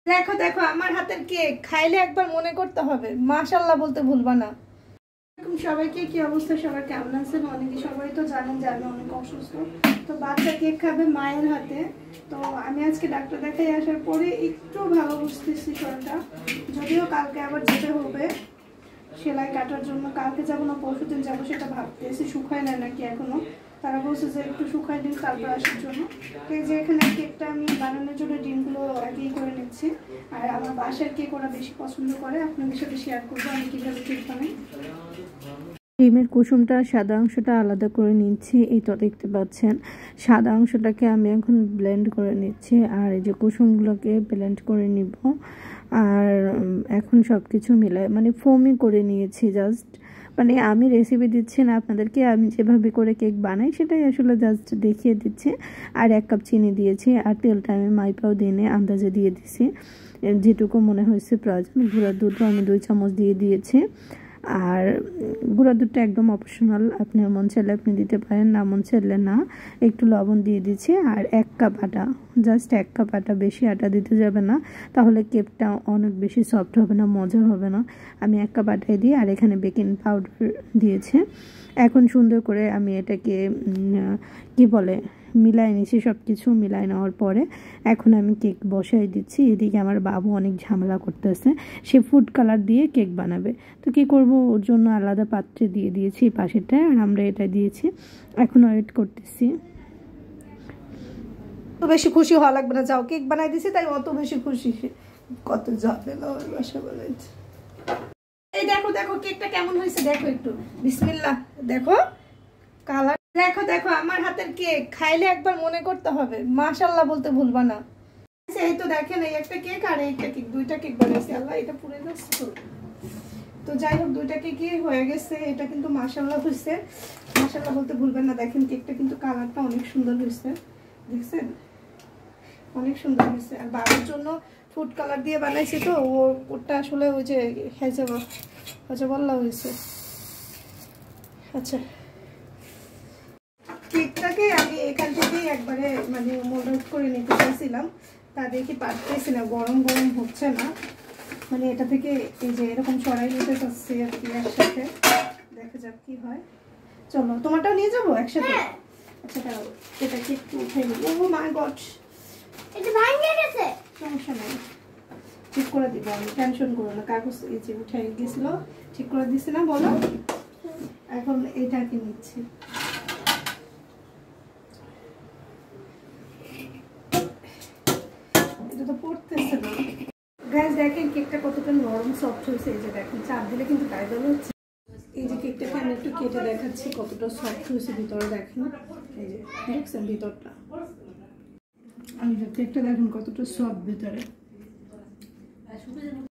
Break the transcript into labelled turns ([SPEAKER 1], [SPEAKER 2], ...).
[SPEAKER 1] দেখো দেখো আমার হাতের কেক খাইলে একবার মনে করতে হবে মাশাআল্লাহ বলতে ভুলবা না। সবাইকে কি অবস্থা, সবাই কেমন আছেন? অনেকে সবাই তো জানেন যে আমি অনেক অসুস্থ, তো বাচ্চা কেক খাবে মায়ের হাতে। তো আমি আজকে ডাক্তার দেখাই আসার পরে একটু ভালো বুঝতেছি শরীরটা, যদিও কালকে আবার যেতে হবে সেলাই কাটার জন্য। কালকে যাবো না পরশুদিন যাবো সেটা ভাবতেছি, শুকায় নেয় নাকি এখনো। তারা বলছে যে একটু শুকাই দিন তারপর আসার জন্য। তো এই যে এখানে কেকটা আমি বানানোর জন্য ডিমগুলো আগেই করে নিচ্ছি। আর আমার বাসার কেক ওরা বেশি পছন্দ করে, আপনাদের সাথে শেয়ার করবো আমি কীভাবে কেক বানাই।
[SPEAKER 2] ডিমের কুসুমটা সাদা অংশটা আলাদা করে নিচ্ছি। এই তো দেখতে পাচ্ছেন সাদা অংশটাকে আমি এখন ব্লেন্ড করে নিচ্ছি, আর এই যে কুসুমগুলোকে ব্লেন্ড করে নিব। আর এখন সব কিছু মিলায় মানে ফোমই করে নিয়েছি জাস্ট। মানে আমি রেসিপি দিচ্ছি না আপনাদেরকে, আমি যেভাবে করে কেক বানাই সেটাই আসলে জাস্ট দেখিয়ে দিচ্ছি। আর 1 কাপ চিনি দিয়েছি, আর তেলটা আমি মাইপাও দিয়ে আন্দাজে দিয়ে দিছি যেটুকু মনে হয়েছে প্রয়োজন। গুঁড়ার দুধও আমি 2 চামচ দিয়ে দিয়েছি। আর গুঁড়া দুধটা একদম অপশনাল, আপনার মন চাইলে আপনি দিতে পারেন, না মন চাইলে না। একটু লবণ দিয়ে দিচ্ছি আর 1 কাপ আটা, জাস্ট 1 কাপ আটা, বেশি আটা দিতে যাবে না, তাহলে কেকটা অনেক বেশি সফট হবে না, মজা হবে না। আমি 1 কাপ আটাই দিই, আর এখানে বেকিং পাউডার দিয়েছি। এখন সুন্দর করে আমি এটাকে কি বলে মিলাই নিছি। সব কিছু মিলাই নেওয়ার পরে এখন আমি কেক বসাই দিচ্ছি। এদিকে আমার বাবু অনেক ঝামেলা করতেছে, সে ফুড কালার দিয়ে কেক বানাবে। তো কী করব, ওর জন্য আলাদা পাত্রে দিয়ে দিয়েছি পাশেরটা, আর আমরা এটা দিয়েছি। এখন ওয়েট করতেছি।
[SPEAKER 1] তো বেশি খুশি হওয়া লাগবে না, যাও কেক বানাই দিছি তাই অত বেশি খুশি। কত যাবে না ওর বাসা বলে। এই দেখো দেখো কেকটা কেমন হয়েছে দেখো, একটু বিসমিল্লাহ। দেখো কালার, দেখো দেখো আমার হাতের কেক খাইলে একবার মনে করতে হবে মাশাআল্লাহ বলতে ভুলবা না। এই তো দেখেন এই একটা কেক আর এইটা কেক, 2টা কেক বানাইছি। আল্লাহ এটা পুড়ে যাচ্ছে। তো যাই হোক 2টা কেকই হয়ে গেছে। এটা কিন্তু মাশাআল্লাহ হয়েছে, মাশাআল্লাহ বলতে ভুলবেন না। দেখেন কেকটা কিন্তু কালারটা অনেক সুন্দর হয়েছে, দেখছেন অনেক সুন্দর হয়েছে। আর বাবার জন্য ফুড কালার দিয়ে বানাইছি, তো ওটা আসলে ওই যে হেজাবল্লা হয়েছে। আচ্ছা কেকটাকে আমি এখান থেকেই একবারে মানে মোল্ড করে নিতে চাইছিলাম, তা দেখি পারতেছি না, গরম গরম হচ্ছে না। মানে এটা থেকে এই যে এরকম সরাই নিতে চাচ্ছি আর কি একসাথে, দেখা যাক কি হয়। চলো তোমারটাও নিয়ে যাবো একসাথে। আচ্ছা দাঁড়াও এটাকে একটু উঠে নিব। ও মাই গড এটা ভাঙে গেছে, সমস্যা নেই, ঠিক করে দিব আমি, টেনশন করো না। কাগজ এই যে উঠে গেছিল, ঠিক করে দিছি না বলো। এখন এটাকে নিচ্ছি। এটা তো পড়তেছে না। গাইস দেখেন কেকটা কতটা নরম সফট হয়েছে। এই যে দেখেন চাপ দিলে কিন্তু গায়ে দল হচ্ছে। এই যে কেকটাকে আমি একটু কেটে দেখাচ্ছি কতটা সফট হয়েছে ভিতরে। দেখেন এই যে দেখছেন ভিতরটা, এই যে কেকটা দেখেন কতটা সফট ভিতরে।